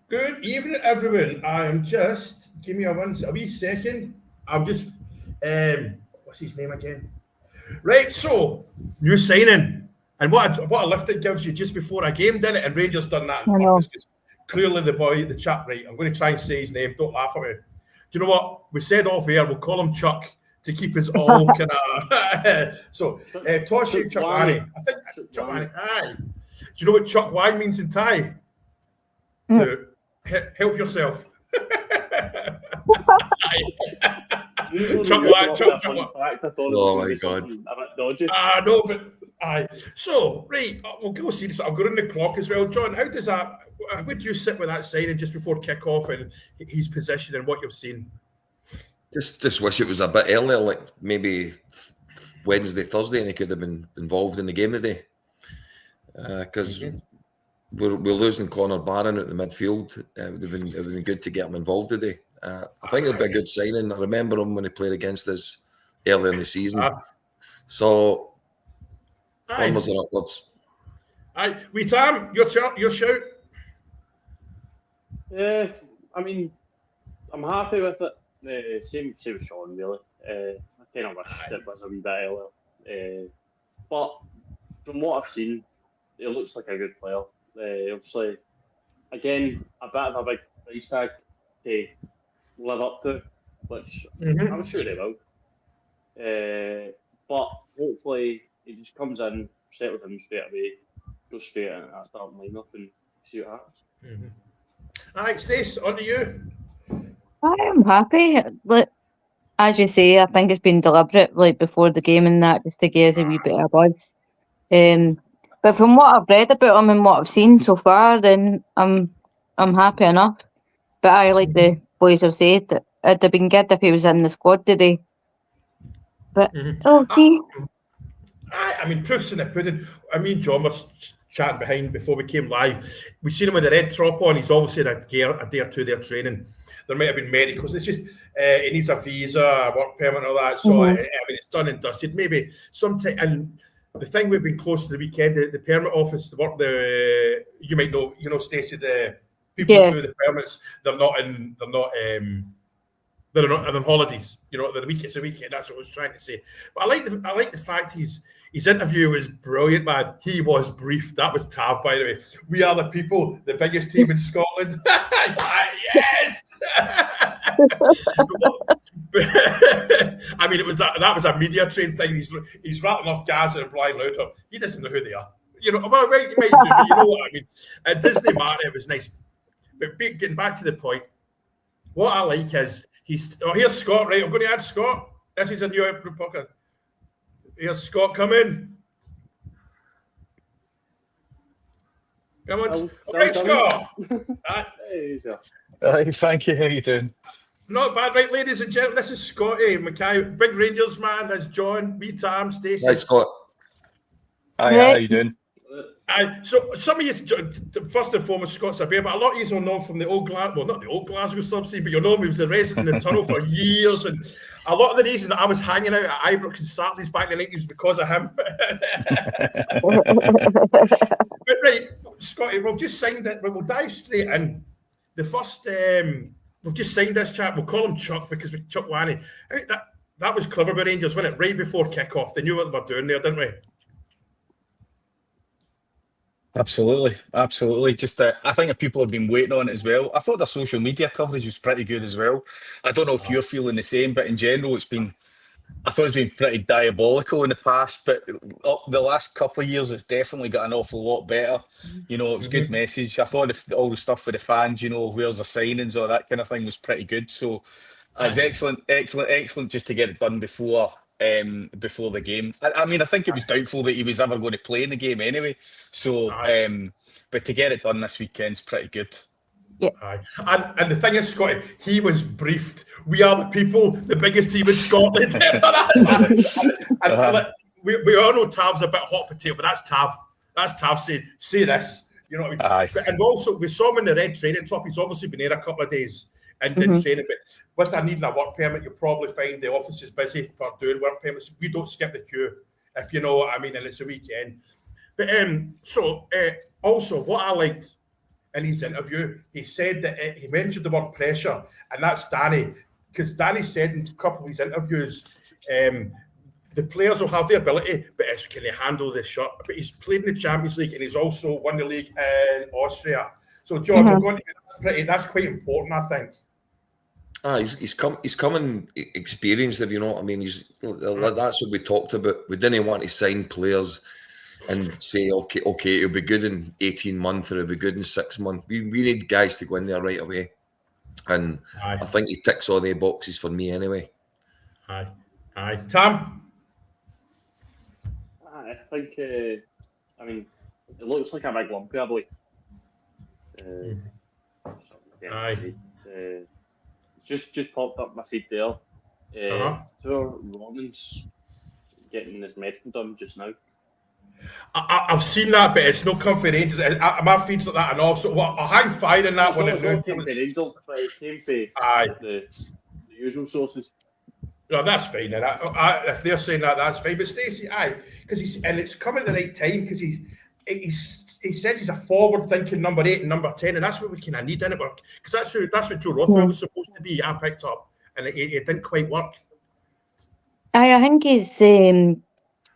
Good evening, everyone. I am just give me a wee second. I'm just what's his name again? Right, so new signing, and what a lift it gives you just before a game, didn't it? And Rangers done that on I purpose know. because clearly the chap. Right, I'm going to try and say his name. Don't laugh at me. Do you know what we said off air? We'll call him Chuck to keep us all kind of. So Toshi Chukwani, I think Chukwani. Aye. Do you know what Chuck Wang means in Thai? Mm. To help yourself. Chuck. Oh my God. No, but aye. So, right, we'll go see this. I'll go in the clock as well. John, how does that, where do you sit with that signing just before kick-off and his position and what you've seen? Just wish it was a bit earlier, like maybe Wednesday, Thursday, and he could have been involved in the game today. Because we're losing Connor Barron at the midfield. It would have been good to get him involved today. I think it'd be a good signing. I remember him when he played against us earlier in the season. So, onwards and upwards. Aye, Tam, your shout. I mean, I'm happy with it. Same with Sean, really. I kind of wish it was a wee bit earlier. But from what I've seen, he looks like a good player. Obviously, again, a bit of a big price tag to live up to, which I'm sure they will. But hopefully, he just comes in, settles in straight away, goes straight in at that starting lineup and see what happens. All right, Stace, on to you. I am happy. Like, as you say, I think it's been deliberate, like before the game and that, just to give us a wee bit of buzz. But from what I've read about him and what I've seen so far, then I'm happy enough. But I like the boys have said that it'd have been good if he was in the squad today. But okay. I mean, proof's in the pudding. I mean, John was chatting behind before we came live. We seen him with the red top on. He's obviously had a day or two there training. There might have been medicals. It's just he needs a visa, a work permit, and all that. So I mean, it's done and dusted. Maybe sometime. And the thing we've been close to the weekend, the permit office, the work. You might know, Stacey, the people who do the permits. They're not on holidays. It's a weekend. That's what I was trying to say. But I like the fact his interview was brilliant, man. He was briefed. That was Tav, by the way. We are the people, the biggest team in Scotland. Yes. I mean, that was a media trained thing. He's rattling off Gaza and Brian Louter. He doesn't know who they are. Well, right, you might do, but you know what I mean. It doesn't matter. It was nice. But getting back to the point, what I like is here's Scott, right? I'm going to add Scott. This is a new podcast. Here's Scott coming. Come on. All right, Scott. Hey, thank you. How you doing? Not bad, right, ladies and gentlemen. This is Scotty Mackay, big Rangers man. That's John, me, Tam, Stacey. Hi, Scott. Hi, how you doing? So some of you, first and foremost, Scott's a bear, but a lot of you will know from the old Glasgow, not the old Glasgow sub-scene, but you'll know him. He was the resident in the tunnel for years, and a lot of the reason that I was hanging out at Ibrox and Saturdays back in the 90s was because of him. But right, Scotty, we've just signed it, but we'll dive straight in. The first, we've just signed this chap. We'll call him Chuck because we Chuck Wani. That was clever by Rangers, wasn't it? Right before kick-off, they knew what they were doing there, didn't we? Absolutely. Just I think people have been waiting on it as well. I thought the social media coverage was pretty good as well. I don't know if you're feeling the same, but in general, I thought it's been pretty diabolical in the past, but the last couple of years, it's definitely got an awful lot better. It was a good message. I thought all the stuff for the fans, where's the signings or that kind of thing was pretty good. So it's excellent just to get it done before the game. I mean, I think it was doubtful that he was ever going to play in the game anyway. So, but to get it done this weekend's pretty good. Yeah. And the thing is, Scotty, he was briefed. We are the people, the biggest team in Scotland. We all know Tav's a bit hot potato, but that's Tav. That's Tav saying, say this. You know what I mean? And also, we saw him in the red training top. He's obviously been here a couple of days and did training, but with needing a work permit, you'll probably find the office is busy for doing work permits. We don't skip the queue, if you know what I mean, and it's a weekend. But also, what I liked, in his interview, he said that he mentioned the word pressure, and that's Danny, because Danny said in a couple of his interviews, the players will have the ability, but it's can they handle the shot? But he's played in the Champions League and he's also won the league in Austria. So, John, we're going to that's quite important, I think. He's coming experienced, if you know what I mean. That's what we talked about. We didn't want to sign players and say, okay, it'll be good in 18 months or it'll be good in 6 months. We need guys to go in there right away. And I think he ticks all the boxes for me anyway. Aye. Tam? I think, it looks like a big lump, probably. Just popped up my feed there. Tour Romans getting his medical done just now. I've seen that, but it's not come for Rangers. My feed's like that and all. So I hang fire in that one. It came for Rangers, but it came for the usual sources. No, that's fine. If they're saying that, that's fine. But Stacey, because it's coming at the right time because he says he's a forward-thinking number 8 and number 10, and that's what we kind of need in it. Because that's what Joe Rothwell was supposed to be. I picked up, and it didn't quite work. I think he's,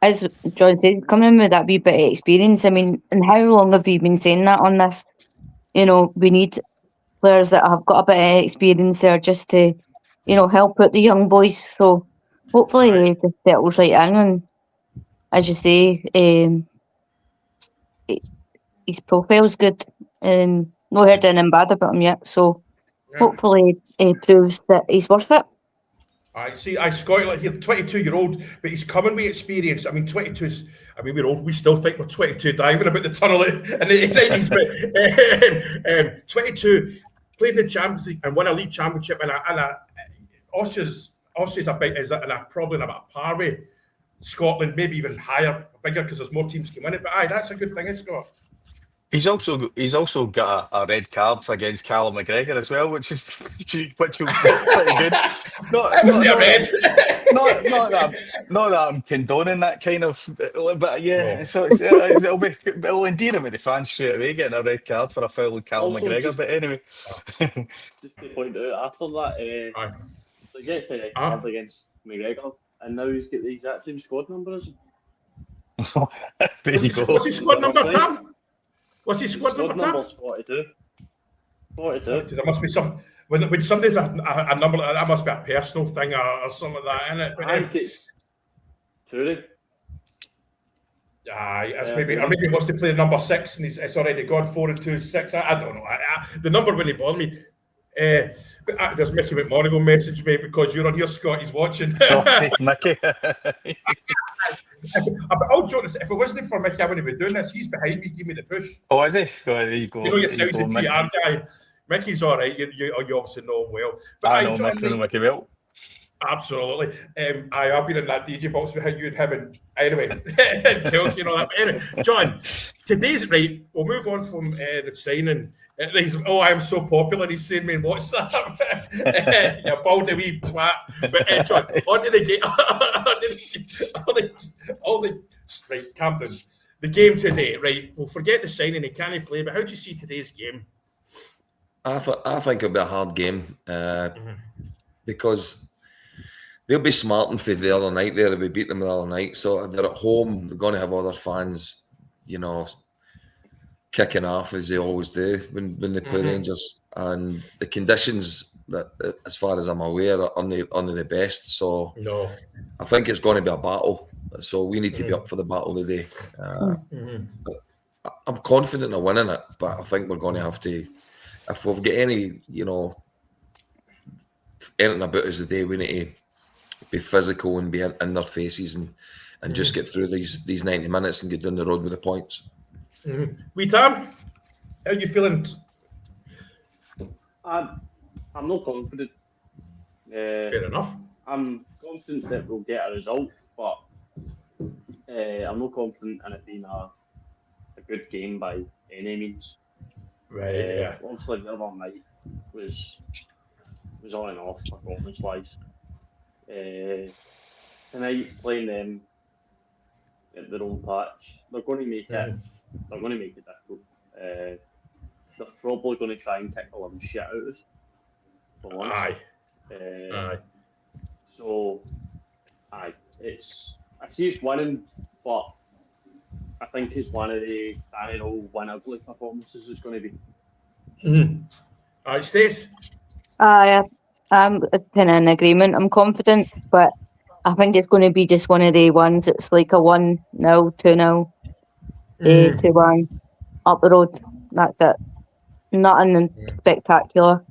as John says, he's coming in with that wee bit of experience. I mean, and how long have we been saying that on this? You know, we need players that have got a bit of experience there just to, help out the young boys. So hopefully he just settles right in. And as you say, his profile's good and not heard anything bad about him yet. So hopefully he proves that he's worth it. I see. Scott, like here, 22-year-old, but he's coming with experience. I mean, 22's. I mean, we're old. We still think we're 22, diving about the tunnel in the 90s. But 22 played in the Champions League and won a league championship, and Austria's probably about par with Scotland, maybe even higher, bigger because there's more teams can win it. But that's a good thing, Scott. He's also got a red card against Callum McGregor as well, which will be pretty good. Not that I'm condoning that kind of, but yeah. So it'll endear him with the fans straight away getting a red card for a foul with Callum McGregor. But anyway, just to point out after that, he gets the red card against McGregor, and now he's got the exact same squad number as him. There you go. What's his squad number, Tam? What's his squad number, Tam? 42. There must be some. When somebody's a number, that must be a personal thing or something like that, isn't it? But, I think it's Toure. maybe he wants to play number 6 and it's already gone 4 and 2 is 6. I don't know. The number wouldn't bother me. But there's Mickey McMonigal message me because you're on here, Scott. He's watching. Mickey. I'll joke this. If it wasn't for Mickey, I wouldn't be doing this. He's behind me, give me the push. Oh, is he? There you go. You know yourself, he's a PR guy. Mickey's all right. You obviously know him well. But I know Mickey well. Absolutely. I've been in that DJ box with you and him. And anyway, that. But anyway, John, today's right. We'll move on from the signing. I'm so popular. He's saying me in WhatsApp. You baldy wee twat. But John, on to the game. Right, Camden. The game today, right? We'll forget the signing. He can't play. But how do you see today's game? I think it'll be a hard game because they'll be smarting for the other night there. We beat them the other night. So they're at home. They're going to have other fans, kicking off as they always do when they play Rangers. And the conditions, that, as far as I'm aware, are only the best. So no. I think it's going to be a battle. So we need to be up for the battle today. I'm confident of winning it, but I think we're going to have to, if we've got any, anything about us today, we need to be physical and be in their faces and just get through these 90 minutes and get down the road with the points. Wee Tam, how are you feeling? I'm not confident. Fair enough. I'm confident that we'll get a result, but I'm not confident in it being a good game by any means. Right, Obviously, the other night was on and off performance-wise. Tonight, playing them at their own patch, they're going to make it. They're going to make it difficult. probably going to try and kick the living shit out of us. For once. Aye. Uh, Aye. So, I see us winning, but I think it's one of the Danny Rowe win ugly performances is going to be. Aye, Stace. I'm kind of in agreement. I'm confident, but I think it's going to be just one of the ones. It's like a 1-0, 2-0, 2-1 up the road. That's it. Nothing spectacular.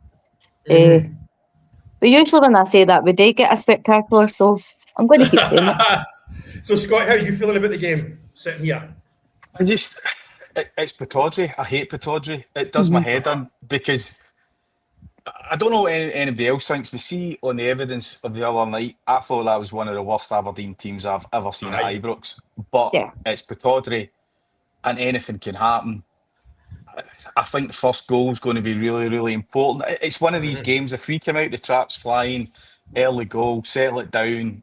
But usually when I say that, we do get a spectacular, so I'm going to keep saying it. So, Scott, how are you feeling about the game sitting here? It's Pittodrie. I hate Pittodrie. It does my head in because I don't know what anybody else thinks, but see on the evidence of the other night, I thought that was one of the worst Aberdeen teams I've ever seen at Aye. Ibrox. But Yeah. it's Pittodrie and anything can happen. I think the first goal is going to be really, really important. It's one of these games, if we come out the traps flying, early goal, settle it down,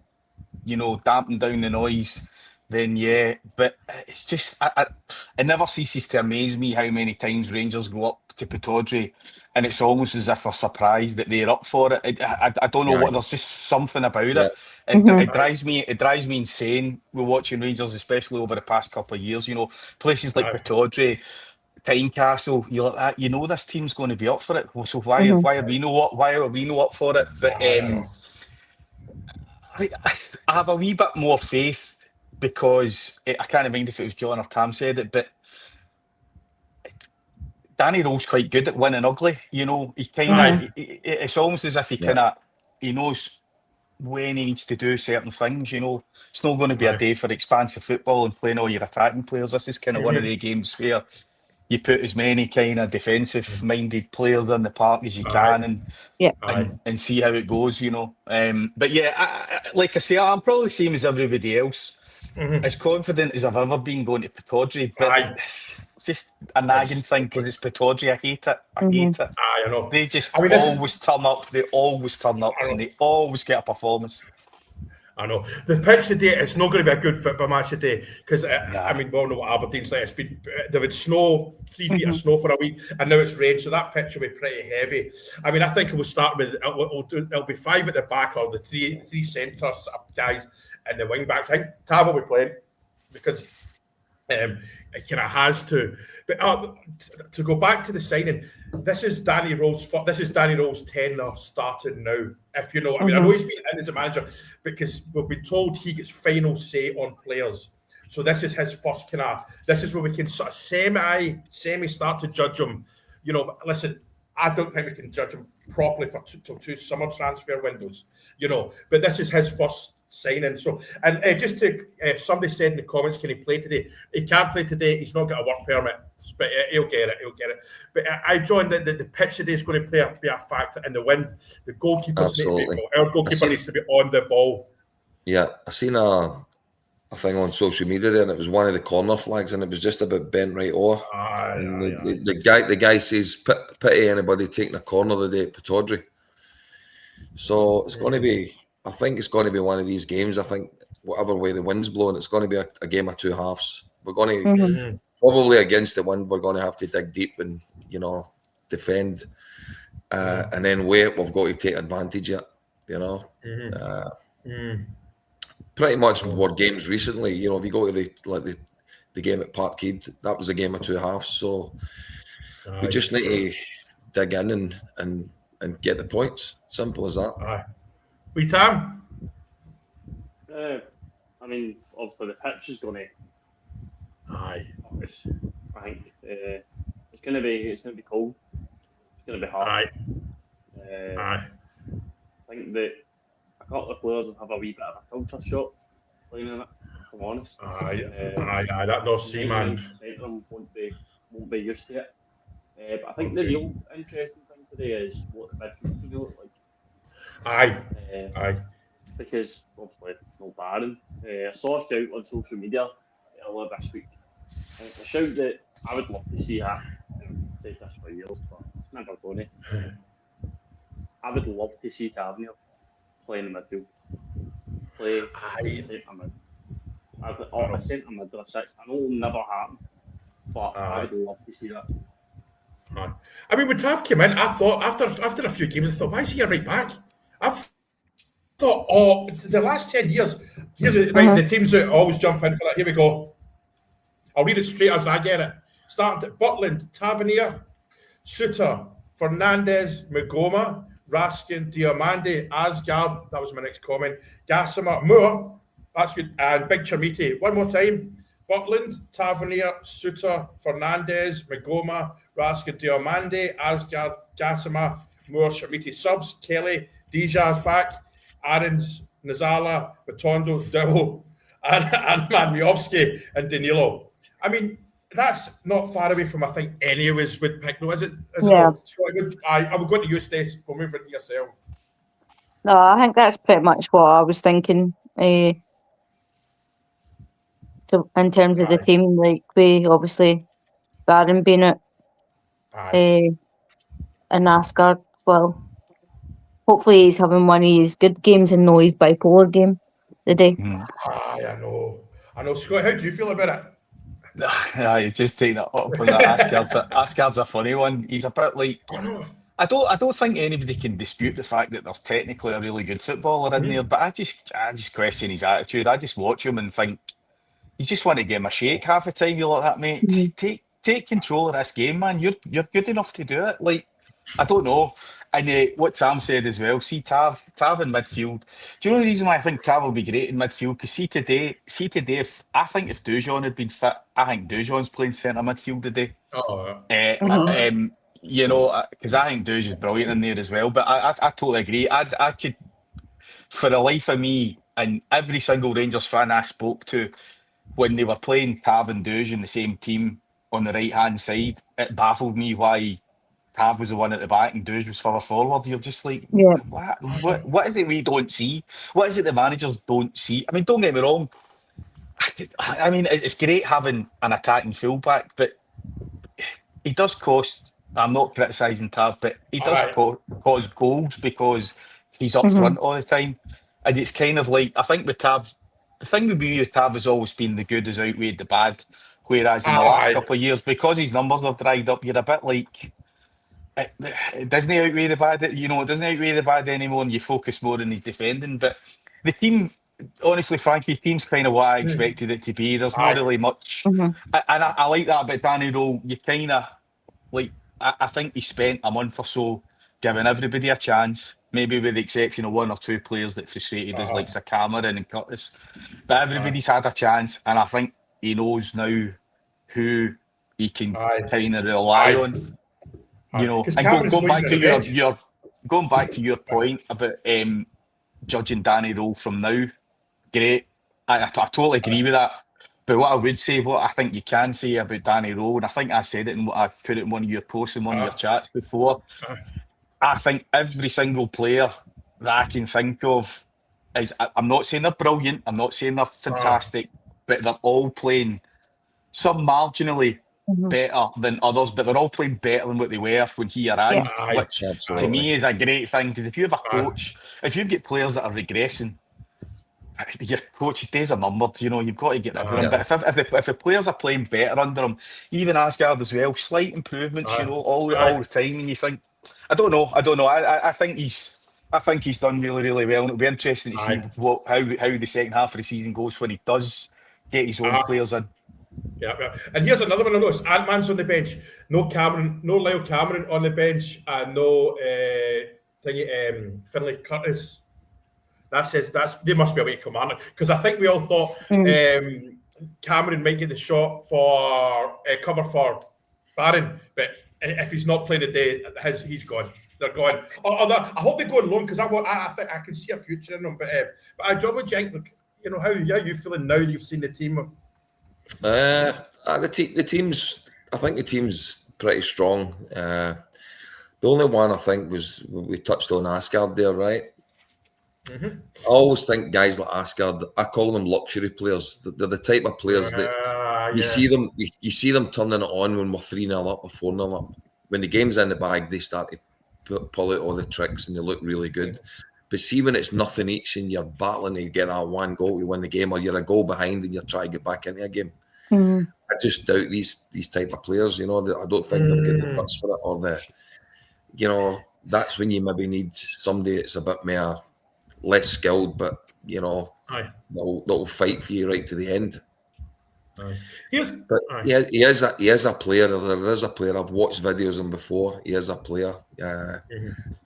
dampen down the noise, then yeah. But it's just, it never ceases to amaze me how many times Rangers go up to Pittodrie and it's almost as if they're surprised that they're up for it. I don't know what, there's just something about it. It drives me insane. We're watching Rangers, especially over the past couple of years, places like Pittodrie, Tynecastle, you're like that. This team's going to be up for it. So why are we not up for it? But I have a wee bit more faith because I can't mind if it was John or Tam said it, but Danny Rowe's quite good at winning ugly. He kind of. It's almost as if he knows when he needs to do certain things. It's not going to be a day for expansive football and playing all your attacking players. This is kind of one of the games where you put as many kind of defensive-minded players in the park as you can, and see how it goes. But yeah, like I say, I'm probably the same as everybody else. As confident as I've ever been going to Pittodrie, but it's just a nagging thing because it's Pittodrie. I hate it. I hate it. I know. They just always turn up. They always turn up, and they always get a performance. I know. The pitch today, it's not going to be a good football match today because, we all know what Aberdeen's like. They've had snow, 3 feet of snow for a week, and now it's rain, so that pitch will be pretty heavy. I think it will start with, it'll be 5 at the back or the three centres guys and the wing backs. I think Tav will be playing because it kind of has to. But to go back to the signing, this is Danny Rowe's 10 starting now. If you know, I know he's been in as a manager because we've been told he gets final say on players. So this is his first this is where we can sort of semi start to judge him. Listen, I don't think we can judge him properly for two summer transfer windows. But this is his first signing. So, and just to somebody said in the comments, can he play today? He can't play today. He's not got a work permit, but he'll get it. But I joined the pitch today is going to be a factor, and the wind. The goalkeepers need to be. Our goalkeeper needs to be on the ball. Yeah, I seen a thing on social media there, and it was one of the corner flags, and it was just about bent right over. The guy says, "Pity anybody taking a corner today at Pittodrie." So it's going to be. I think it's going to be one of these games. I think whatever way the wind's blowing, it's going to be a game of two halves. We're going to probably against the wind. We're going to have to dig deep and defend, and then wait. We've got to take advantage of it. Pretty much more games recently. If you go to the game at Parkhead, that was a game of two halves. So we just need to dig in and get the points. Simple as that. We Tam? Obviously the pitch is going to. I think it's going to be cold. It's going to be hard. I think that a couple of players will have a wee bit of a culture shock playing in it. If I'm honest. That North Sea man. Won't be used to it. But I think the real interesting thing today is what the midfield's going to look like. Because obviously no Baron. I saw a shout on social media earlier this week. A shout that I would love to see that. I've said this for years, but it's never going to. I would love to see Tavernier play in the midfield. Play centre mid. A centre mid or a six. I know it'll never happen, but I would love to see that. I mean, when Tav came in, I thought after a few games, I thought, why is he a right back? I've thought, the last 10 years, right, the teams that always jump in for that. Here we go. I'll read it straight as I get it. Starting at Butland, Tavernier, Suter, Fernandez, Magoma, Raskin, Diamande, Asgard, that was my next comment, Gassimer, Moore, that's good, and Big Chamiti. One more time. Butland, Tavernier, Suter, Fernandez, Magoma, Raskin, Diamande, Asgard, Gassimer, Moore, Chamiti. Subs, Kelly, Dija's back, Aarons, Nazala, Matondo, Dow, and Manmiovsky, and Danilo. I mean, that's not far away from, I think, any of us would pick, though, is it? Yeah. So I would go to you, Stace. We'll move it to yourself. No, I think that's pretty much what I was thinking. In terms of the team, like we obviously Barron being it, and Asgard. Well, hopefully he's having one of his good games and no his bipolar game today. I know. Scott, how do you feel about it? You just take that up on that. Asgard's a funny one. He's a bit like I don't think anybody can dispute the fact that there's technically a really good footballer in there, but I just question his attitude. I just watch him and think you just want to give him a shake half the time. You're like that, mate. Take control of this game, man. You're good enough to do it. Like, I don't know. And what Tam said as well, see Tav in midfield. Do you know the reason why I think Tav will be great in midfield? Because see today, I think if Dujon had been fit, I think Dujon's playing centre midfield today. You know, because I think Duj is brilliant in there as well. But I totally agree. I could, for the life of me, and every single Rangers fan I spoke to, when they were playing Tav and Duj in the same team on the right-hand side, it baffled me why Tav was the one at the back and Duj was further forward. You're just like, what is it we don't see? What is it the managers don't see? I mean, don't get me wrong. I mean, it's great having an attacking fullback, but he does cost. I'm not criticising Tav, but he does cause goals because he's up front all the time. And it's kind of like, I think with Tav, the thing with me with Tav has always been the good has outweighed the bad. Whereas in the last couple of years, because his numbers have dried up, you're a bit like, it doesn't outweigh the bad, you know, it doesn't outweigh the bad anymore, and you focus more on his defending. But the team, honestly, Frankie, team's kind of what I expected it to be. There's not really much. And I like that about Danny Rowe. You kind of, like, I think he spent a month or so giving everybody a chance, maybe with the exception of one or two players that frustrated us, like Sir Cameron and Curtis. But everybody's had a chance, and I think he knows now who he can kind of rely on. You know, and going back to your point about judging Danny Rowe from now, great. I totally agree with that. But what I would say, what I think you can say about Danny Rowe, and I think I said it and I put it in one of your posts in one of your chats before, I think every single player that I can think of is, I'm not saying they're brilliant, I'm not saying they're fantastic, but they're all playing some marginally better than others, but they're all playing better than what they were when he arrived, which to me is a great thing, because if you have a coach, if you get players that are regressing, your coach's days are numbered, you know, you've got to get rid of them. But if the players are playing better under him, even Asgard as well, slight improvements, you know, all the time, and you think, I don't know. I think he's done really, really well, and it'll be interesting to see how the second half of the season goes when he does get his own players in. Yeah. And here's another one I noticed. Ant-Man's on the bench. No Lyle Cameron on the bench, and no Finlay Curtis. They must be away to commander, because I think we all thought Cameron might get the shot for cover for Barron, but if he's not playing today, he's gone. They're gone. I hope they go on loan, because I think I can see a future in them. But John Jenk, look, you know, how are you feeling now that you've seen the team? The team's. I think the team's pretty strong. The only one I think was we touched on Asgard there, right? I always think guys like Asgard, I call them luxury players. They're the type of players that you see them turning it on when we're 3-0 up or 4-0 up. When the game's in the bag, they start to pull out all the tricks and they look really good. But see, when it's nothing each and you're battling to get that one goal to win the game, or you're a goal behind and you're trying to get back into a game, I just doubt these type of players. I don't think they've got the guts for it, or that's when you maybe need somebody that's a bit more less skilled, but that'll fight for you right to the end. He is a player. There is a player. I've watched videos of him before. He is a player,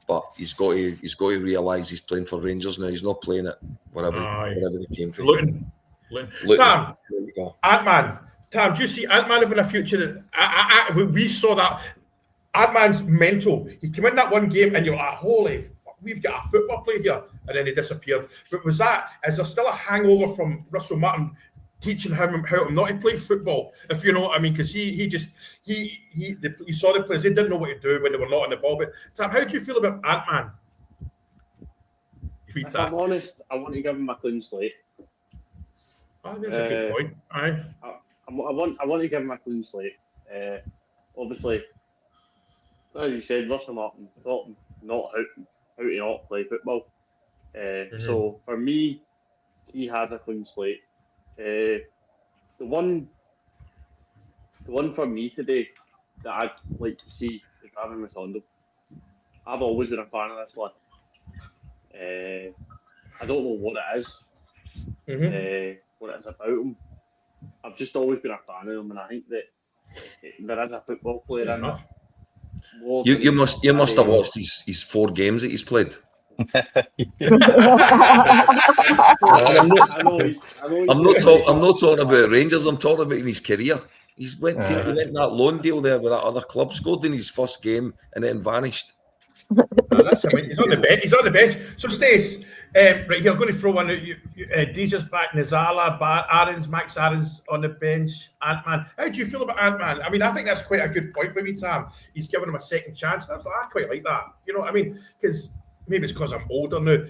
but he's got to realise he's playing for Rangers now. He's not playing it wherever he came from. Luton. Tam, Ant-Man. Tam, do you see Ant-Man having a future? We saw that. Ant-Man's mental. He came in that one game and you're like, holy fuck, we've got a football player here. And then he disappeared. But is there still a hangover from Russell Martin teaching him how not to play football, if you know what I mean? Because you saw the players, they didn't know what to do when they were not on the ball. But Tam, how do you feel about Ant-Man? If I'm honest, I want to give him a clean slate. Oh, that's a good point. I want to give him a clean slate. Obviously, as you said, Russell Martin taught him how to not play football. So for me, he has a clean slate. The one for me today that I'd like to see is Gavin Matondo. I've always been a fan of this one. I don't know what it is, what it is about him. I've just always been a fan of him, and I think that there is a football player in it. You must have watched his 4 games that he's played. I'm not talking about Rangers. I'm talking about in his career. He went that loan deal there with that other club, scored in his first game, and then vanished. That's him. He's on the bench. So, Stace, right here, I'm going to throw one. DJ's back. Nizala, Max Aaron's on the bench. Ant-Man. How do you feel about Ant-Man? I mean, I think that's quite a good point for me, Tam. He's given him a second chance. I quite like that. You know what I mean? Because maybe it's because I'm older now.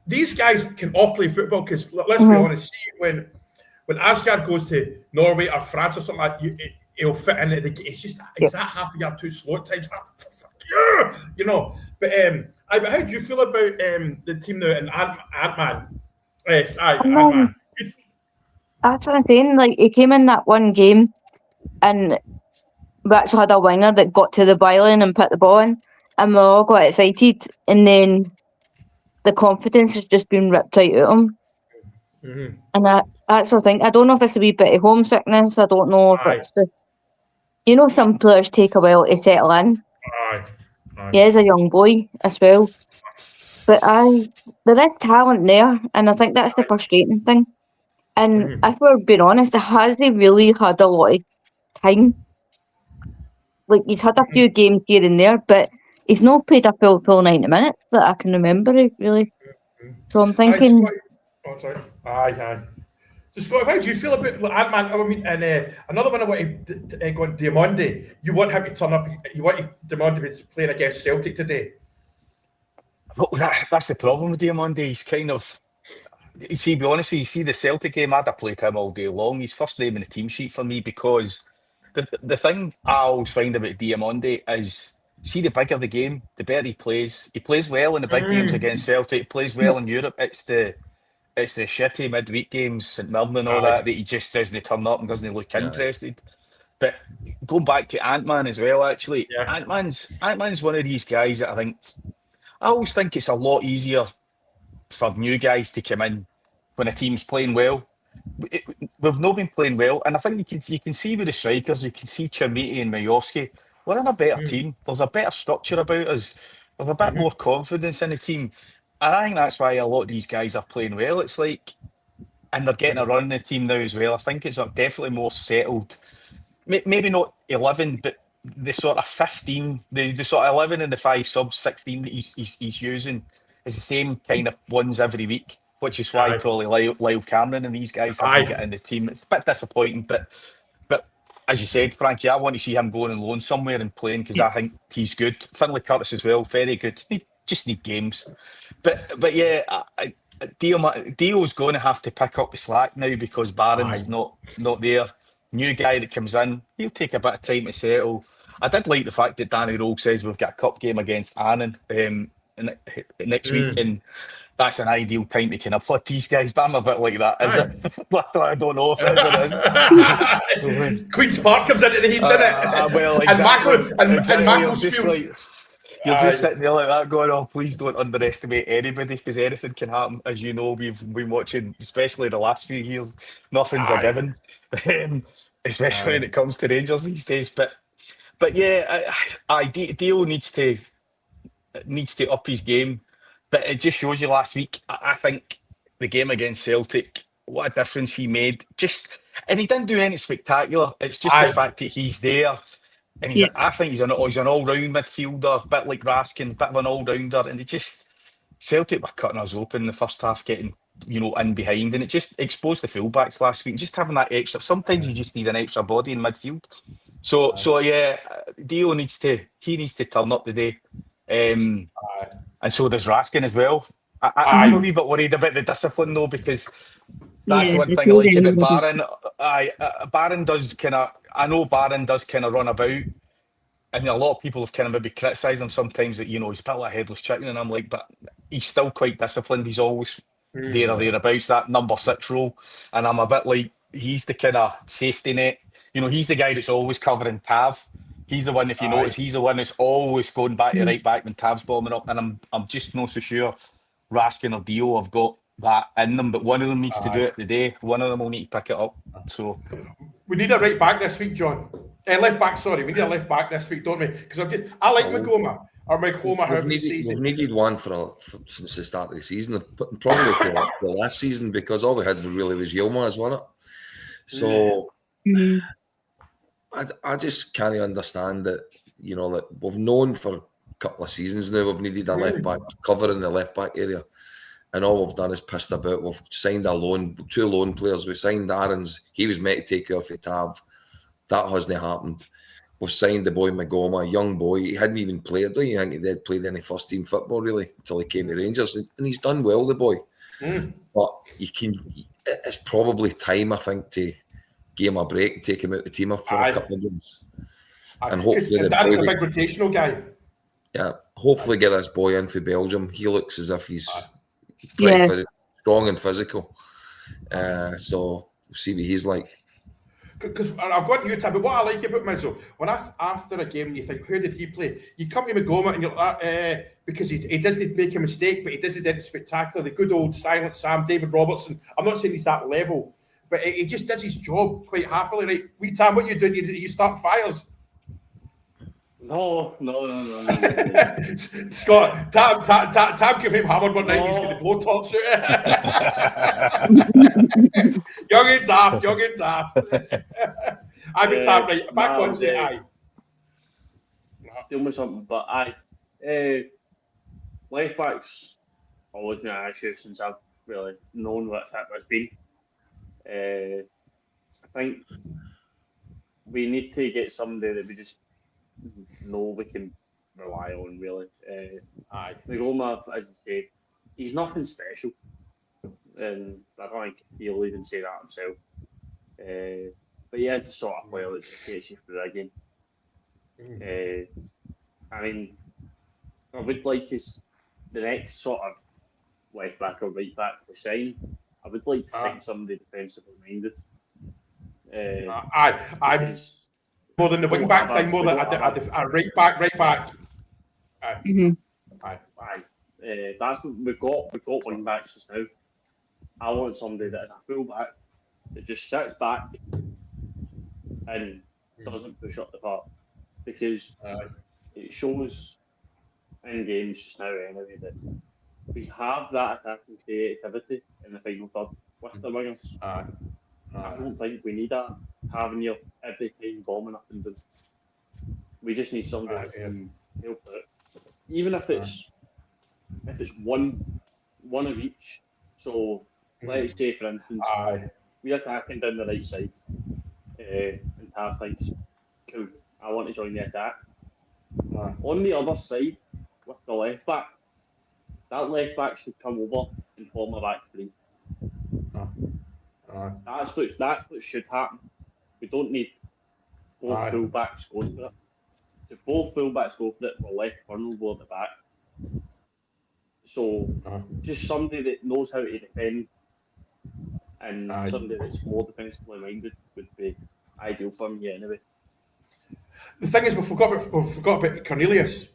These guys can all play football. Because let's be honest, see, when Asgard goes to Norway or France or something like that, he'll fit in. It's just is that half a year too slow at times? But how do you feel about the team now and Ant-Man? Ant-Man. That's what I'm saying. Like, he came in that one game, and we actually had a winger that got to the byline and put the ball in, and we all got excited. And then the confidence has just been ripped right out of him. And that's what I think. I don't know if it's a wee bit of homesickness. I don't know if it's some players take a while to settle in. He is a young boy as well. But there is talent there, and I think that's the frustrating thing. And if we're being honest, has he really had a lot of time? Like, he's had a few games here and there, but he's not played a full 90 minutes that I can remember, really. So I'm thinking... Aye. So, Scott, how do you feel about Ant-Man? I mean, and another one I want to go on, Diamondi. You want him to turn up. You want Diamondi to be playing against Celtic today. Well, that's the problem with Diamondi. He's kind of... be honest with you, see the Celtic game, I'd have played him all day long. He's first name in the team sheet for me because the thing I always find about Diamondi is, see, the bigger the game, the better he plays. He plays well in the big games against Celtic. He plays well in Europe. It's the shitty midweek games, St Mirren and all that he just doesn't turn up and doesn't look interested. But going back to Ant-Man as well, actually, Ant-Man's one of these guys that I always think it's a lot easier for new guys to come in when a team's playing well. We've not been playing well, and I think you can see with the strikers, you can see Chermiti and Majowski, we're in a better team. There's a better structure about us. There's a bit more confidence in the team. And I think that's why a lot of these guys are playing well. It's like, and they're getting a run in the team now as well. I think it's definitely more settled. Maybe not 11, but the sort of 15, the sort of 11 and the 5 subs, 16 that he's using is the same kind of ones every week, which is why probably Lyle Cameron and these guys haven't got in the team. It's a bit disappointing, but as you said, Frankie, I want to see him going on loan somewhere and playing because I think he's good. Finlay Curtis as well, very good. Just need games. But yeah, Dio's going to have to pick up the slack now because Barron's not there. New guy that comes in, he'll take a bit of time to settle. I did like the fact that Danny Rowe says we've got a cup game against Annan next week, and that's an ideal time to kind of put these guys, but I'm a bit like that, is it? I don't know if it is or isn't. Queen's Park comes into the heat, doesn't it? Well, exactly. And Exactly. You're just Macclesfield. like, you're just sitting there like that going, oh, please don't underestimate anybody, because anything can happen. As you know, we've been watching, especially the last few years, nothing's a given, especially when it comes to Rangers these days. But yeah, Dio needs to up his game. But it just shows you last week. I think the game against Celtic, what a difference he made. And he didn't do anything spectacular. It's just the fact that he's there. And I think he's an all-round midfielder, a bit like Raskin, a bit of an all-rounder. And Celtic were cutting us open in the first half, getting, in behind. And it just exposed the fullbacks last week. Just having that extra, sometimes you just need an extra body in midfield. So yeah, Dio needs to turn up today. And so does Raskin as well. I'm a wee bit worried about the discipline though, because that's the one thing I like about Barron. Barron does I know Barron does kind of run about, and a lot of people have kind of maybe criticised him sometimes that he's a bit like a headless chicken, and I'm like, but he's still quite disciplined. He's always there or thereabouts, that number 6 role, and I'm a bit like, he's the kind of safety net. He's the guy that's always covering Tav. He's the one, if you notice, he's the one that's always going back to right back when Tav's bombing up. And I'm just not so sure Raskin or Dio have got that in them, but one of them needs to do it today. One of them will need to pick it up. So we need a right back this week, John. Left back, sorry. We need a left back this week, don't we? Because I like Magoma or Macoma. We've needed one since the start of the season, probably for the last season, because all we had really was Yilmaz, wasn't it? So I just can't understand that, that we've known for a couple of seasons now we've needed a left back cover in the left back area, and all we've done is pissed about. We've signed two loan players. We signed Aaron's. He was meant to take off the Tav. That hasn't happened. We've signed the boy Magoma, a young boy. He hadn't even played. I don't even think he had played any first team football really until he came to Rangers, and he's done well, the boy. But it's probably time, I think, to give him a break and take him out the team up for a couple of games. And hopefully Dan's a big rotational guy. Yeah, hopefully get this boy in for Belgium. He looks as if he's pretty strong and physical. So we'll see what he's like. Because I've got you, Tim, but what I like about Mizzo, when after a game you think, who did he play? You come to Magoma and you're like, because he doesn't make a mistake, but he does it spectacular. The good old silent Sam, David Robertson. I'm not saying he's that level, but he just does his job quite happily, right? Wee Tam, what you doing? You start fires. No. Scott, Tam came home hammered one night. He's got the blowtorch out. Young and daft. I mean, Tam, right, back on the eye. Deal with something, but left back's always been an issue since I've really known what it's been. I think we need to get somebody that we just know we can rely on, really. Magoma, as you said, he's nothing special, and I don't think he'll even say that himself. But yeah, it's the sort of player that just gets you through that game. I mean, I would like the next sort of left back or right back to sign. I would like to sign somebody defensively minded. I'm more than the wing back thing, more than a right back. That's what we've got. We've got wing backs just now. I want somebody that is a full back that just sits back and doesn't push up the park, because it shows in games just now anyway that we have that attacking creativity in the final third with the wingers. I don't think we need that having your every time bombing up and down. We just need somebody that can help it, even if it's one of each. So let's say, for instance, we're attacking down the right side, and Tav thinks, cool, I want to join the attack. On the other side, with the left back, that left back should come over and form a back three. That's what should happen. We don't need both full backs going for it. If both full backs go for it, we're left vulnerable at the back. So Uh-huh. just somebody that knows how to defend and Aye. somebody that's more defensively minded would be ideal for me anyway. The thing is, we forgot about Cornelius.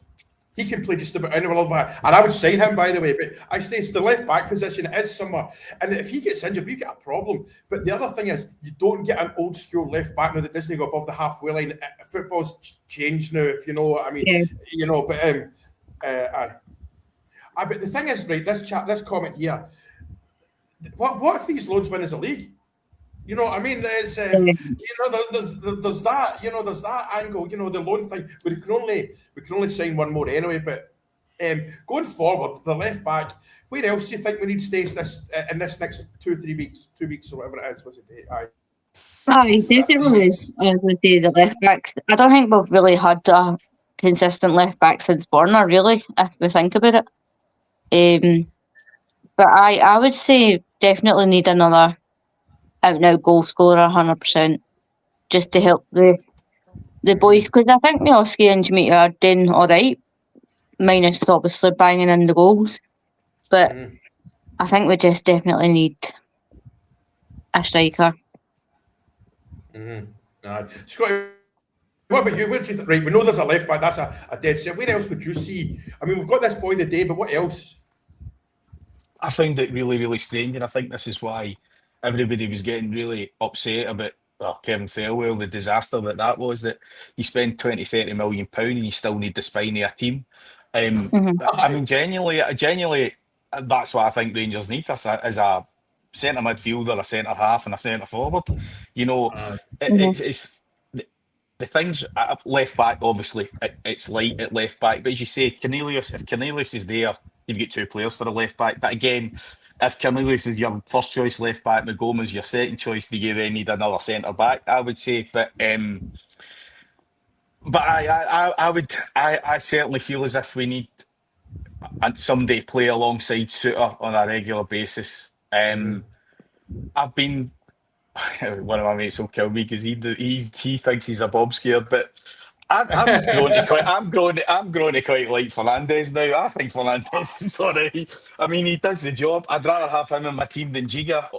He can play just about anywhere back, and I would sign him, by the way. But I say it's the left back position is somewhere, and if he gets injured, we get a problem. But the other thing is, you don't get an old school left back now that doesn't go above the halfway line. Football's changed now, if you know what I mean. Yeah. You know, but but the thing is, right? This comment here. What if these loans win as a league? You know what I mean? It's there's that, there's that angle, the loan thing. We can only sign one more anyway. But going forward, the left back. Where else do you think we need stays in this next 2-3 weeks, 2 weeks or whatever it is? Was it? Aye. Definitely. I would say the left backs. I don't think we've really had a consistent left back since Borna, really, if we think about it. But I would say definitely need another out and out goal scorer, 100%, just to help the boys. Because I think Miloski and Jamaica are doing all right, minus obviously banging in the goals. But I think we just definitely need a striker. Scotty, what about you? Where do you think? Right, we know there's a left back. That's a dead set. Where else would you see? I mean, we've got this boy the day, but what else? I found it really, really strange, and I think this is why everybody was getting really upset about Kevin Fairwell, the disaster that was, that you spend 20-30 million pound and you still need the spine of a team. I mean, genuinely, that's what I think Rangers need as a centre midfielder, a centre half, and a centre forward. It's the things at left back. Obviously, it's light at left back, but as you say, if Cornelius is there, you've got two players for a left back. But again, if Cornelius is your first choice left back, McGomas your second choice, do you then need another centre back? I would say, but I certainly feel as if we need somebody to play alongside Suter on a regular basis. I've been one of my mates will kill me because he thinks he's a Bob scared, but I'm grown to quite like Fernandez now. I think Fernandez is alright. I mean, he does the job. I'd rather have him in my team than Giga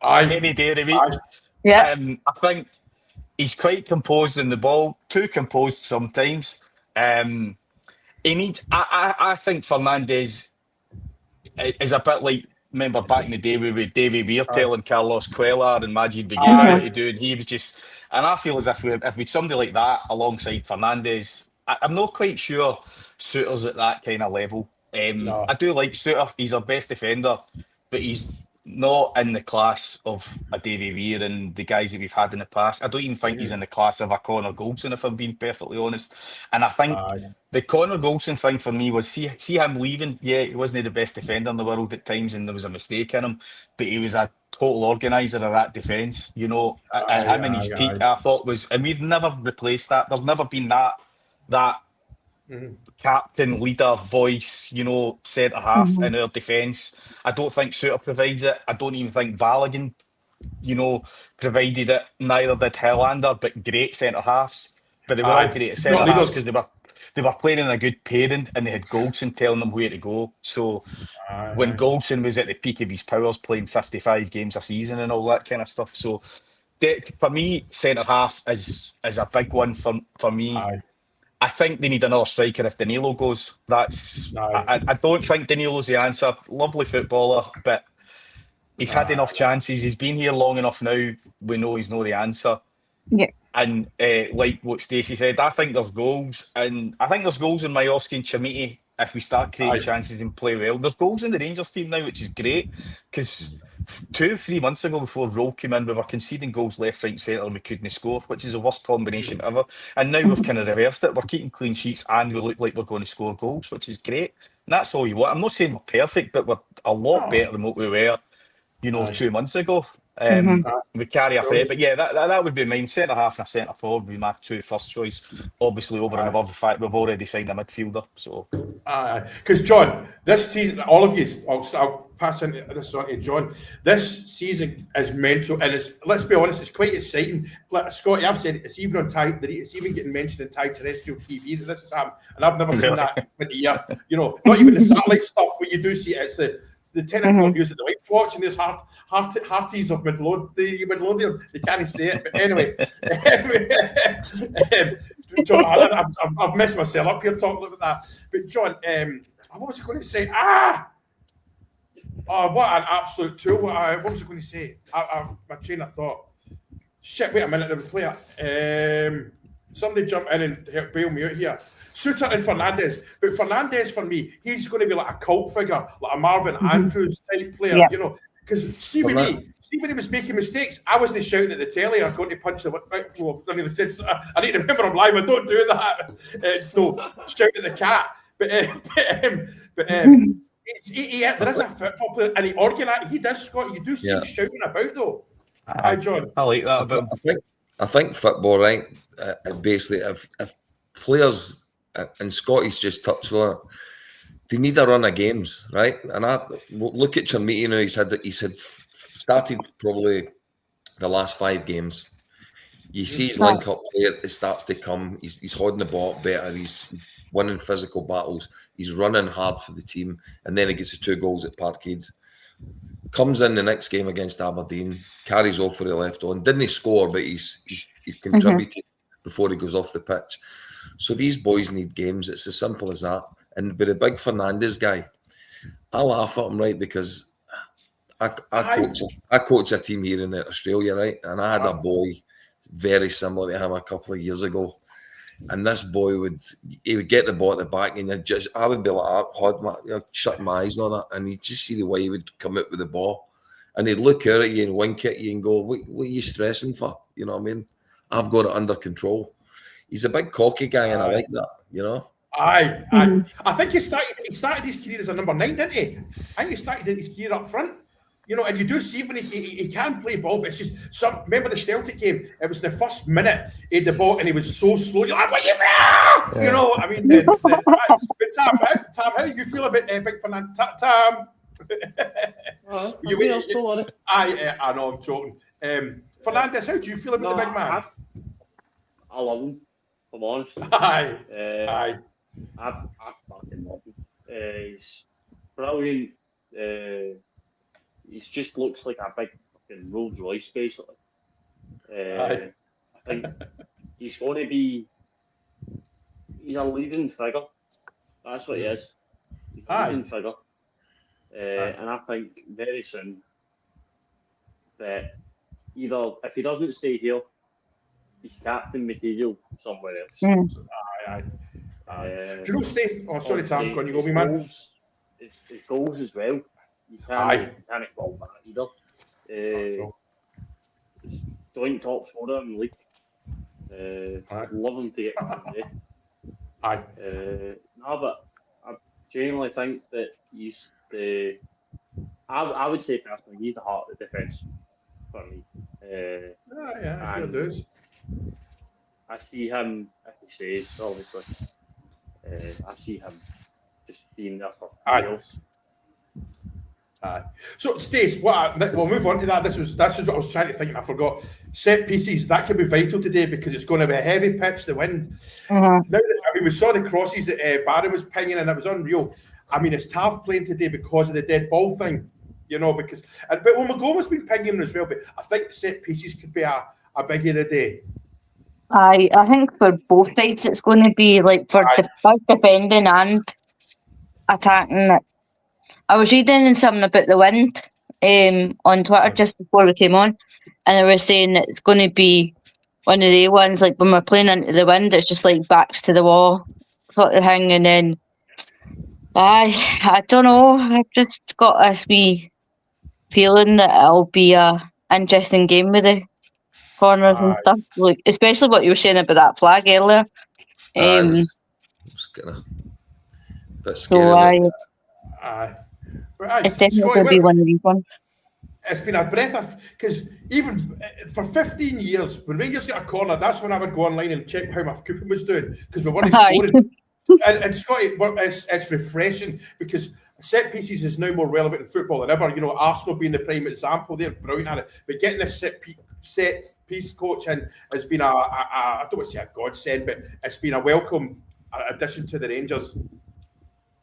any day of the week. Yeah. I think he's quite composed in the ball, too composed sometimes. He needs. I think Fernandez is a bit like, remember back in the day with Davy Weir telling Carlos Cuellar and Majid Beguera what to do, and he was just. And I feel as if we'd somebody like that alongside Fernandez, I'm not quite sure Suter's at that kind of level. No. I do like Suter; he's our best defender, but he's not in the class of a Davy Weir and the guys that we've had in the past. I don't even think he's in the class of a Connor Goldson, if I'm being perfectly honest. And I think the Connor Goldson thing for me was see him leaving. Yeah, he wasn't the best defender in the world at times, and there was a mistake in him, but he was a total organiser of that defence. And him in his peak, I thought was, and we've never replaced that. There's never been that captain, leader, voice, centre half in our defence. I don't think Suter provides it. I don't even think Balogun, provided it. Neither did Helander, but great centre halves. But they were all great at centre halves because they were playing in a good pairing and they had Goldson telling them where to go. So when Goldson was at the peak of his powers, playing 55 games a season and all that kind of stuff. So for me, centre half is a big one for me. I think they need another striker if Danilo goes. I don't think Danilo's the answer. Lovely footballer, but he's had enough chances. He's been here long enough now. We know he's not the answer. Yeah. And like what Stacey said, I think there's goals. And I think there's goals in Majowski and Chamiti if we start creating chances and play well. There's goals in the Rangers team now, which is great. Because 2 or 3 months ago, before Roll came in, we were conceding goals left, right, centre, and we couldn't score, which is the worst combination ever. And now we've kind of reversed it. We're keeping clean sheets and we look like we're going to score goals, which is great. And that's all you want. I'm not saying we're perfect, but we're a lot better than what we were, 2 months ago. We carry a threat, but yeah, that would be mine. Centre half and a centre forward would be my two first choice. Obviously, over and above the fact we've already signed a midfielder. So, because John, this season, all of you, I'll pass this on to John. This season is mental, and let's be honest, it's quite exciting. Like Scotty, I've said it's even on it's even getting mentioned in Thai terrestrial TV that this is happening, and I've never seen that in 20 years. You know, not even the satellite stuff where you do see it. It's the 10 o'clock news at the Whites watching this hearties of Midlothian. They can't say it, but anyway. John, I've messed myself up here talking about that. But John, what was I going to say? What an absolute tool. What was I going to say? My train of thought. Shit, wait a minute, the player. Somebody jump in and bail me out here. Suter and Fernandez. But Fernandez, for me, he's going to be like a cult figure, like a Marvin Andrews type player, you know. Because see when he was making mistakes, I wasn't shouting at the telly, I'm going to punch the... Well, I need to remember I'm live, I don't do that. No, shout at the cat. But there is a football player, and he does, Scott, you do see him shouting about, though. Hi, John. I like that. I think football, right, basically, if players, and Scotty's just touched on it, they need a run of games, right? And I look at Chermiti now. He's had started probably the last 5 games. You see his link-up play, it starts to come. He's holding the ball better. He's winning physical battles. He's running hard for the team, and then he gets the 2 goals at Parkhead. Comes in the next game against Aberdeen, carries off for the left on. Didn't he score, but he's contributed before he goes off the pitch. So these boys need games. It's as simple as that. And with the big Fernandez guy, I laugh at him, right? Because I coach a team here in Australia, right? And I had a boy very similar to him a couple of years ago. And this boy would get the ball at the back, and I would be like, shut my eyes on it, and you'd just see the way he would come out with the ball, and he'd look out at you and wink at you and go, "What are you stressing for?" You know what I mean? I've got it under control. He's a big cocky guy, and I like that. You know. I think he started his career as a number 9, didn't he? I think he started his career up front. You know, and you do see when he can play ball, but it's just remember the Celtic game? It was the first minute he had the ball and he was so slow. You're like, what you mean? You know, I mean, but Tam, how do you feel about Big Fernandez? Tam? I know, I'm joking. Fernandez, how do you feel about the big man? I love him, I'm honest. I fucking love him. He's brilliant. He just looks like a big fucking Rolls Royce, basically. I think he's going to be... He's a leading figure. That's what he is. He's a leading figure. And I think very soon that either, if he doesn't stay here, he's captain material somewhere else. Do you know, Steve? Oh, sorry, Tam. Can you go, me man? His goals as well. You can't fault that either. Joint top scorer in the league. Love him to get there. No, but I genuinely think that he's the... I would say personally, he's the heart of the defence for me. I feel it does. I see him, if he stays, obviously. I see him just being there for else. So, Stace, we'll move on to that. This is what I was trying to think, and I forgot. Set pieces, that could be vital today because it's going to be a heavy pitch, the wind. Now, we saw the crosses that Barron was pinging, and it was unreal. I mean, it's tough playing today because of the dead ball thing, you know, but when McGowan's been pinging as well, but I think set pieces could be a biggie of the day. I think for both sides it's going to be like for both defending and attacking. I was reading something about the wind on Twitter just before we came on, and they were saying that it's going to be one of the ones like when we're playing into the wind, it's just like backs to the wall sort of thing, and then I don't know, I've just got this wee feeling that it'll be a interesting game with the corners and stuff, like especially what you were saying about that flag earlier. It was kind of a bit scary. So it's definitely going to be one of these ones. it's been a breath of, because even for 15 years, when Rangers get a corner, that's when I would go online and check how my coupon was doing, because we weren't Aye. scoring. And Scotty, it's refreshing because set pieces is now more relevant in football than ever. You know, Arsenal being the prime example, they're brilliant at it. But getting a set piece coach in has been I don't want to say a godsend, but it's been a welcome addition to the Rangers.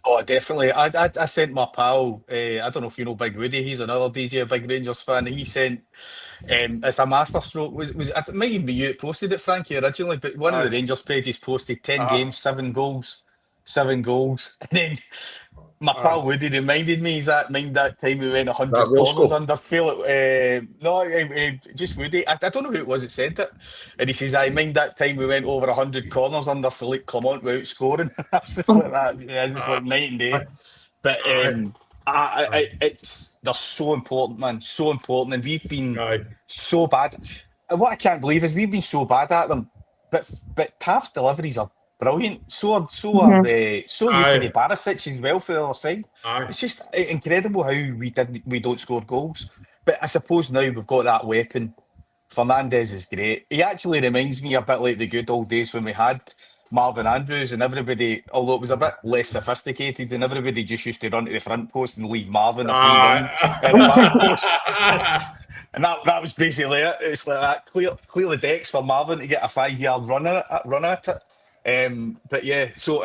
Oh, definitely. I sent my pal, I don't know if you know Big Woody, he's another DJ, a big Rangers fan, and he sent, it's a masterstroke, it might even be you that posted it, Frankie, originally, but one of the Rangers pages posted 10 games, 7 goals, and then my pal Woody reminded me, mind that time we went 100 corners under Philip, just Woody, I don't know who it was that sent it, and he says, I mind that time we went over 100 corners under Philippe Clement without scoring. I was just like that, yeah, it's just like night and day. But they're so important, man, so important, and we've been so bad. And what I can't believe is we've been so bad at them, but Taft's deliveries are brilliant. So are used to be Barisic as well for the other side. It's just incredible how we don't score goals. But I suppose now we've got that weapon. Fernandes is great. He actually reminds me a bit like the good old days when we had Marvin Andrews and everybody, although it was a bit less sophisticated, and everybody just used to run to the front post and leave Marvin a free line at the back post. And that was basically it. It's like that. Clear the decks for Marvin to get a 5-yard run at it. But yeah, so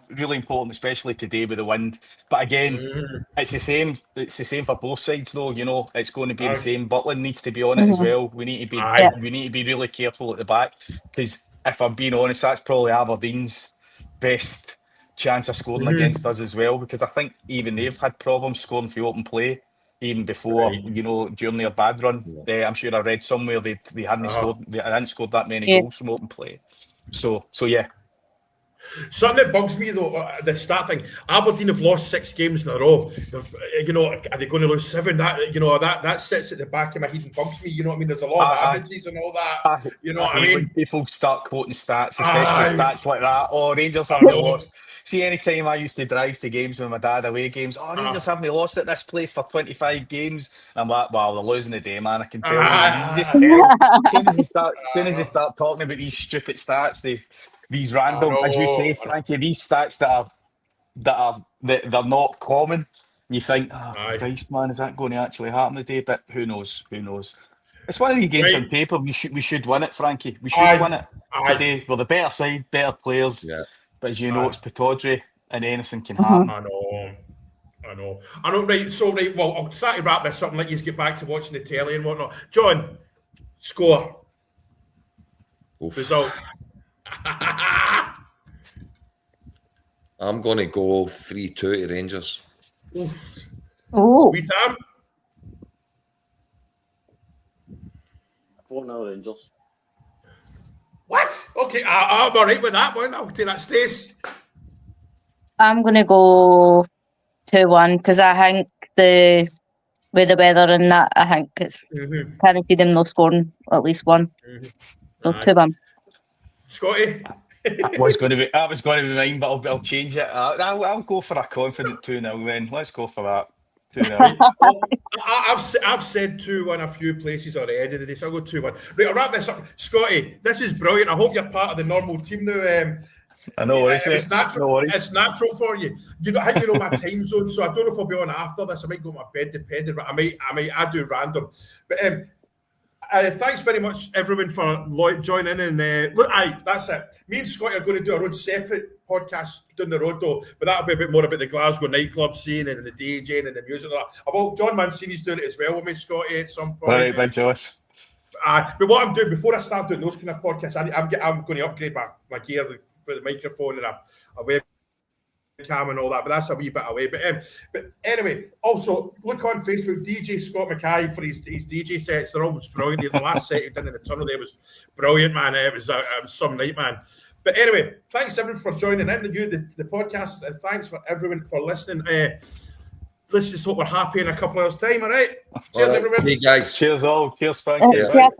really important, especially today with the wind. But again, it's the same. It's the same for both sides, though. You know, it's going to be the same. Butland needs to be on it as well. We need to be really careful at the back, because if I'm being honest, that's probably Aberdeen's best chance of scoring against us as well. Because I think even they've had problems scoring for open play even before, during their bad run. I'm sure I read somewhere they hadn't scored that many goals from open play. So yeah. Something that bugs me though, the start thing. Aberdeen have lost 6 games in a row. Are they going to lose 7? That sits at the back of my head and bugs me. You know what I mean? There's a lot of averages and all that. You know what I mean? People start quoting stats, especially stats like that. Oh, Rangers haven't lost. See, any time I used to drive to games with my dad, away games, Rangers haven't lost at this place for 25 games. I'm like, wow, they're losing the day, man. I can tell you. You just tell. As soon as they start talking about these stupid stats, these random, as you say, Frankie, these stats that they're not common. And you think, Christ, man, is that going to actually happen today? But who knows? It's one of the games on paper. We should win it, Frankie. We should win it today. We're the better side, better players. Yeah. But as you know, it's Pittodrie, and anything can happen. I know. Right. So well, I'll start to wrap this up and let you get back to watching the telly and whatnot. John, score. Result. I'm going to go 3-2 to Rangers. Oof. Oh. We Tam? 4-0 Rangers. What? Okay, I'm all right with that one. I'll take that, Stace. I'm going to go 2-1 because I think with the weather and that, I think it's can't see them no scoring at least one. So 2-1. Scotty? That was going to be mine, but I'll change it. I'll go for a confident 2-0 then. Let's go for that. 2-0. Well, I've said 2-1 a few places already today, so I'll go 2-1. Right, I'll wrap this up. Scotty, this is brilliant. I hope you're part of the normal team now. I know, it's natural. It's natural for you. I think you know my time zone, so I don't know if I'll be on after this. I might go to my bed, depending, but I do random. But thanks very much, everyone, for joining in. And that's it. Me and Scotty are going to do our own separate podcast down the road, though. But that'll be a bit more about the Glasgow nightclub scene and the DJing and the music. John Mancini's doing it as well with me, Scotty, at some point. All right, big Josh. But what I'm doing before I start doing those kind of podcasts, I'm going to upgrade my gear for the microphone and a webcam and all that, but that's a wee bit away. But anyway, also look on Facebook, DJ Scott Mackay for his DJ sets. They're always brilliant. The last set he did in the tunnel there was brilliant, man. It was some night, man. But anyway, thanks everyone for joining in the podcast, and thanks for everyone for listening. Let's just hope we're happy in a couple of hours' time, all right? Cheers, everyone. Hey, guys. Cheers all. Cheers, Frankie. Cheers.